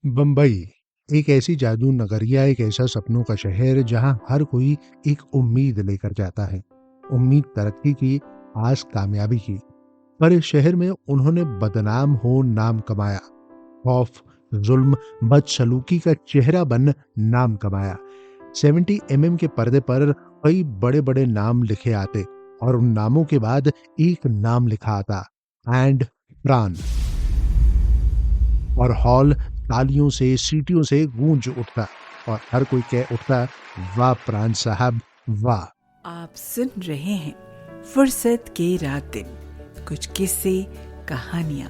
बम्बई एक ऐसी जादू नगरिया, एक ऐसा सपनों का शहर जहां हर कोई एक उम्मीद लेकर जाता है। उम्मीद तरक्की की, आस कामयाबी की। पर इस शहर में उन्होंने बदनाम हो नाम कमाया। खौफ, जुल्म, बदसलूकी का चेहरा बन नाम कमाया। 70 के पर्दे पर कई बड़े बड़े नाम लिखे आते और उन नामों के बाद एक नाम लिखा आता, एंड प्राण। और हॉल तालियों से, सीटियों से गूंज उठता और हर कोई कह उठता, वाह प्राण साहब, वाह। आप सुन रहे हैं फुर्सत के रात दिन, कुछ किस्से, कहानियां,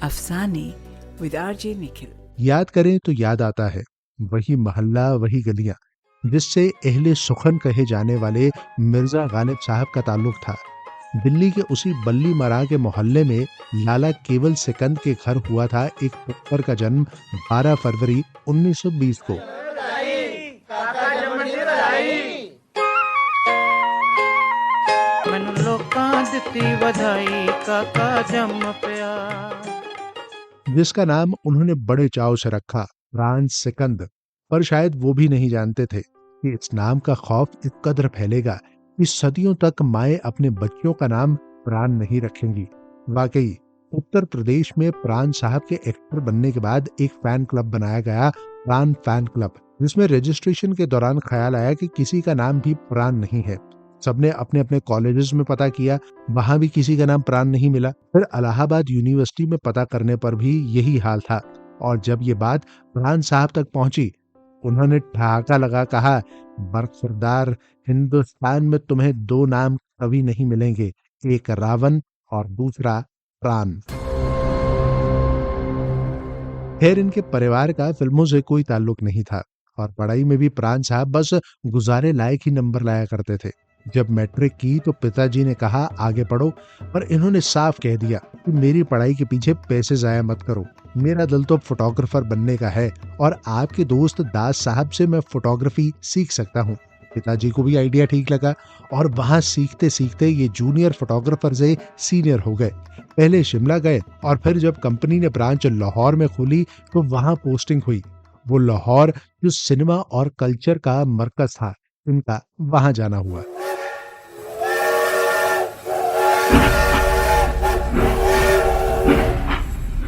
अफसाने विद आरजे निखिल। याद करें तो याद आता है वही मोहल्ला, वही गलियां जिससे अहले सुखन कहे जाने वाले मिर्जा गालिब साहब का ताल्लुक था। दिल्ली के उसी बल्ली मरा के मोहल्ले में लाला केवल सिकंद के घर हुआ था एक पुत्र का जन्म 12 फरवरी 1920 को। ਮੈਨੂੰ ਲੋਕਾਂ ਦਿੱਤੀ ਵਧਾਈ ਕਾਕਾ ਜੰਮ ਪਿਆ। जिसका नाम उन्होंने बड़े चाव से रखा, प्राण सिकंद। पर शायद वो भी नहीं जानते थे कि इस नाम का खौफ इस कदर फैलेगा कि सदियों तक माए अपने बच्चों का नाम प्राण नहीं रखेंगी। वाकई उत्तर प्रदेश में प्राण साहब के एक्टर बनने के बाद एक फैन क्लब बनाया गया, प्राण फैन क्लब, जिसमें रजिस्ट्रेशन के दौरान ख्याल आया कि किसी का नाम भी प्राण नहीं है। सबने अपने अपने कॉलेजेस में पता किया, वहां भी किसी का नाम प्राण नहीं मिला। फिर इलाहाबाद यूनिवर्सिटी में पता करने पर भी यही हाल था। और जब ये बात प्राण साहब तक पहुंची, उन्होंने ठहाका लगा कहा, बरखुरदार, हिंदुस्तान में तुम्हें दो नाम कभी नहीं मिलेंगे, एक रावण और दूसरा प्राण। खैर, इनके परिवार का फिल्मों से कोई ताल्लुक नहीं था और पढ़ाई में भी प्राण साहब बस गुजारे लायक ही नंबर लाया करते थे। जब मैट्रिक की तो पिताजी ने कहा आगे पढ़ो, पर इन्होंने साफ कह दिया कि मेरी पढ़ाई के पीछे पैसे जाया मत करो, मेरा दिल तो फोटोग्राफर बनने का है और आपके दोस्त दास साहब से मैं फोटोग्राफी सीख सकता हूँ। पिताजी को भी आइडिया ठीक लगा और वहां सीखते सीखते ये जूनियर फोटोग्राफर से सीनियर हो गए। पहले शिमला गए और फिर जब कंपनी ने ब्रांच लाहौर में खोली तो वहां पोस्टिंग हुई। वो लाहौर जो सिनेमा और कल्चर का मरकज था, इनका वहां जाना हुआ।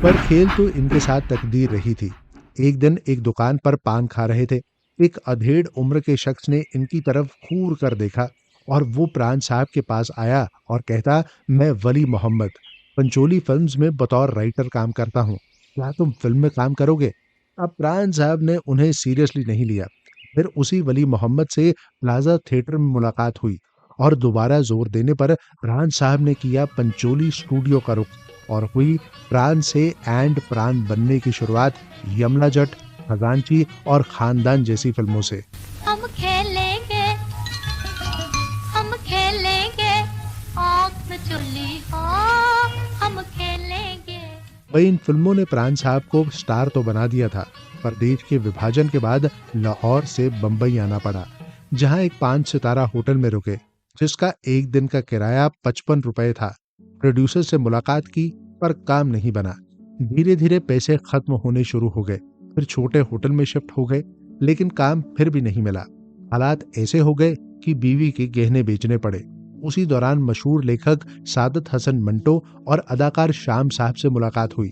पर खेल तो इनके साथ तकदीर रही थी। एक दिन एक दुकान पर पान खा रहे थे। एक अधेड़ उम्र के शख्स ने इनकी तरफ घूर कर देखा और वो प्राण साहब के पास आया और कहता, मैं वली मोहम्मद, पंचोली फिल्म्स में बतौर राइटर काम करता हूँ, क्या तुम फिल्म में काम करोगे? अब प्राण साहब ने उन्हें सीरियसली नहीं लिया। फिर उसी वली मोहम्मद से प्लाजा थिएटर में मुलाकात हुई और दोबारा जोर देने पर प्राण साहब ने किया पंचोली स्टूडियो का रुख और हुई प्राण से एंड प्राण बनने की शुरुआत यमला जट, खजांची और खानदान जैसी फिल्मों से। हम खेलेंगे, हम खेलेंगे, आँख में चुल्ली हो, हम खेलेंगे। वही इन फिल्मों ने प्राण साहब को स्टार तो बना दिया था, पर देश के विभाजन के बाद लाहौर से बंबई आना पड़ा, जहां एक 5 सितारा होटल में रुके, जिसका एक दिन का किराया 55 रुपए था। प्रोड्यूसर से मुलाकात की पर काम नहीं बना। धीरे धीरे पैसे खत्म होने शुरू हो गए। फिर छोटे होटल में शिफ्ट हो गए, लेकिन काम फिर भी नहीं मिला। हालात ऐसे हो गए कि बीवी के गहने बेचने पड़े। उसी दौरान मशहूर लेखक सादत हसन मंटो और अदाकार शाम साहब से मुलाकात हुई,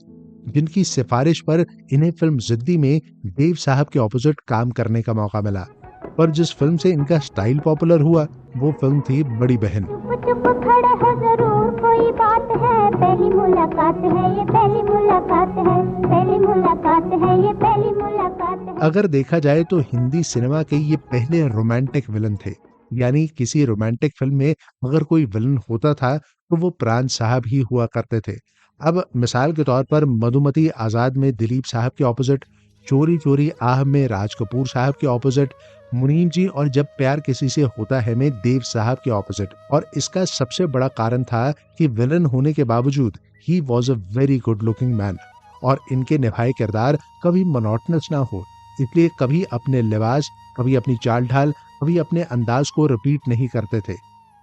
जिनकी सिफारिश पर इन्हें फिल्म जिद्दी में देव साहब के ऑपोजिट काम करने का मौका मिला। पर जिस फिल्म से इनका स्टाइल पॉपुलर हुआ वो फिल्म थी बड़ी बहन। चुप चुप खड़े हो जरूर, कोई बात है, पहली मुलाकात है ये, पहली मुलाकात है, पहली मुलाकात है ये, पहली मुलाकात है। अगर देखा जाए तो हिंदी सिनेमा के ये पहले रोमांटिक विलन थे। यानी किसी रोमांटिक फिल्म में अगर कोई विलन होता था तो वो प्राण साहब ही हुआ करते थे। अब मिसाल के तौर पर मधुमती आजाद में दिलीप साहब के ऑपोजिट, चोरी चोरी आह में राज कपूर साहब के ऑपोजिट, मुनीम जी और जब प्यार किसी से होता है में देव साहब के ऑपोजिट। और इसका सबसे बड़ा कारण था कि विलन होने के बावजूद he was a very good looking man और इनके निभाए किरदार कभी मोनोटनस ना हो, इसलिए कभी अपने लिबास, कभी अपनी चाल ढाल, कभी अपने अंदाज को रिपीट नहीं करते थे।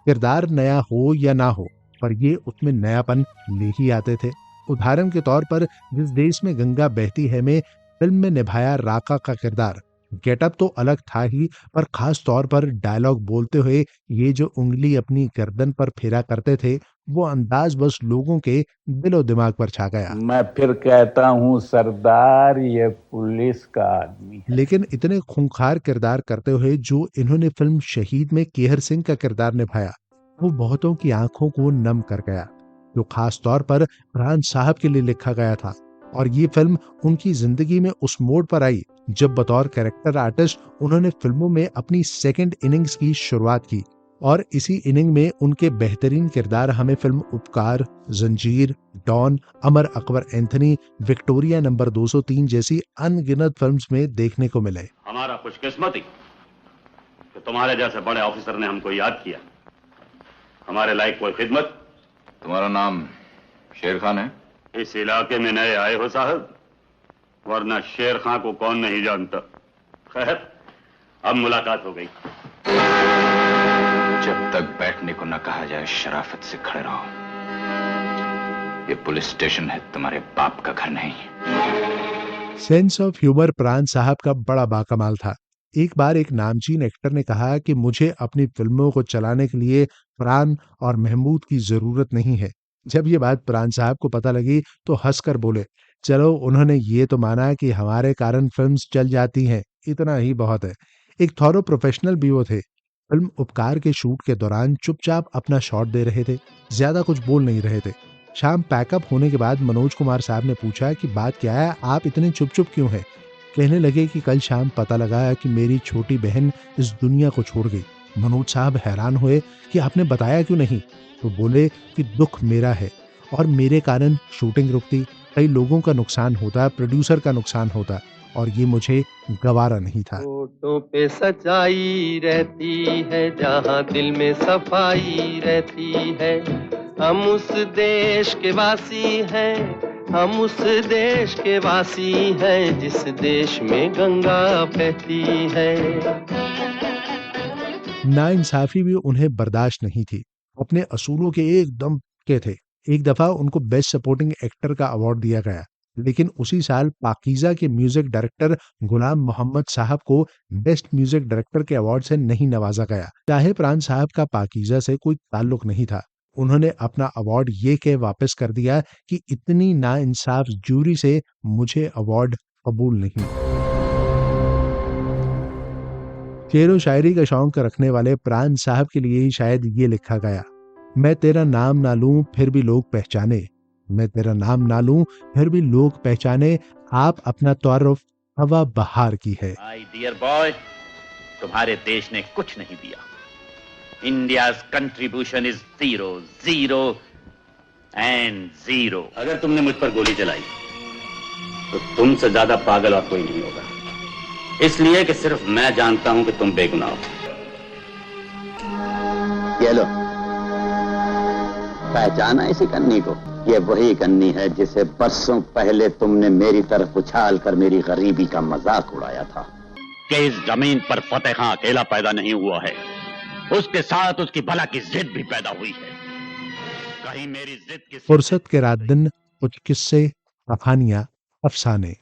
किरदार नया हो या ना हो, पर ये उसमें नयापन ले ही आते थे। उदाहरण के तौर पर जिस देश में गंगा बहती है में फिल्म में निभाया राका का किरदार। गेटअप तो अलग था ही, पर खास तौर पर डायलॉग बोलते हुए ये जो उंगली अपनी गर्दन पर फेरा करते थे, वो अंदाज बस लोगों के दिलो दिमाग पर छा गया। मैं फिर कहता हूँ सरदार, ये पुलिस का आदमी है। लेकिन इतने खूंखार किरदार करते हुए जो इन्होंने फिल्म शहीद में केहर सिंह का किरदार निभाया, वो बहुतों की आंखों को नम कर गया, जो खास तौर पर फरहान साहब के लिए लिखा गया था। और ये फिल्म उनकी जिंदगी में उस मोड़ पर आई जब बतौर कैरेक्टर आर्टिस्ट उन्होंने फिल्मों में अपनी सेकंड इनिंग्स की शुरुआत की। और इसी इनिंग में उनके बेहतरीन किरदार हमें फिल्म उपकार, जंजीर, don, Amar Akbar Anthony, Victoria number 203 जैसी अनगिनत फिल्म्स में देखने को मिले। हमारा खुशकिस्मती कि तुम्हारे जैसे बड़े ऑफिसर ने हमको याद किया। हमारे लायक कोई खिदमत। तुम्हारा नाम शेर खान है? इस इलाके में नए आए हो साहब, वरना शेर खां को कौन नहीं जानता। खैर, अब मुलाकात हो गई। जब तक बैठने को न कहा जाए शराफत से खड़े रहो। ये पुलिस स्टेशन है, तुम्हारे बाप का घर नहीं। सेंस ऑफ ह्यूमर फरहान साहब का बड़ा बाकमाल था। एक बार एक नामचीन एक्टर ने कहा कि मुझे अपनी फिल्मों को चलाने के लिए फरहान और महमूद की जरूरत नहीं है। जब ये बात फरहान साहब को पता लगी तो हंसकर बोले, चलो उन्होंने ये तो माना कि हमारे कारण फिल्म्स चल जाती हैं, इतना ही बहुत है। एक थॉरो प्रोफेशनल भी वो थे। फिल्म उपकार के शूट के दौरान चुपचाप अपना शॉट दे रहे थे, ज्यादा कुछ बोल नहीं रहे थे। शाम पैकअप होने के बाद मनोज कुमार साहब ने पूछा कि बात क्या है, आप इतने चुप चुप क्यों हैं? कहने लगे कि कल शाम पता लगा कि मेरी छोटी बहन इस दुनिया को छोड़ गई। मनोज साहब हैरान हुए कि आपने बताया क्यों नहीं? तो बोले कि दुख मेरा है और मेरे कारण शूटिंग रुकती, कई लोगों का नुकसान होता, प्रोड्यूसर का नुकसान होता, और ये मुझे गवारा नहीं था। होठों पे सच्चाई रहती है, जहाँ दिल में सफाई रहती है। हम उस देश के वासी हैं, हम उस देश के वासी हैं, जिस देश में गंगा बहती है। नाइंसाफी भी उन्हें बर्दाश्त नहीं थी। अपने असूलों के एकदम के थे। एक दफा उनको बेस्ट सपोर्टिंग एक्टर का अवार्ड दिया गया, लेकिन उसी साल पाकीज़ा के म्यूजिक डायरेक्टर गुलाम मोहम्मद साहब को बेस्ट म्यूजिक डायरेक्टर के अवार्ड से नहीं नवाजा गया। चाहे फरहान साहब का पाकीज़ा से कोई ताल्लुक नहीं था, उन्होंने अपना अवार्ड ये कह वापस कर दिया कि इतनी नाइंसाफ जूरी से मुझे अवार्ड कबूल नहीं। शेर व शायरी का शौक रखने वाले फरहान साहब के लिए ही शायद ये लिखा गया, मैं तेरा नाम ना लूं फिर भी लोग पहचाने, मैं तेरा नाम ना लूं फिर भी लोग पहचाने, आप अपना तारुफ हवा बहार की है। माय डियर बॉय, तुम्हारे देश ने कुछ नहीं दिया। India's contribution is 0, 0 and 0। अगर तुमने मुझ पर गोली चलाई तो तुमसे ज्यादा पागल और कोई नहीं होगा, इसलिए कि सिर्फ मैं जानता हूं कि तुम बेगुनाह हो। ये लो, पहचाना इसी कन्नी को? ये वही कन्नी है जिसे बरसों पहले तुमने मेरी तरफ उछाल कर मेरी गरीबी का मजाक उड़ाया था। कि इस जमीन पर फतेह खां अकेला पैदा नहीं हुआ है, उसके साथ उसकी भला की जिद भी पैदा हुई है। कहीं मेरी जिद की फुर्सत के रात दिन, कुछ किस्से, कहानियां, अफसाने।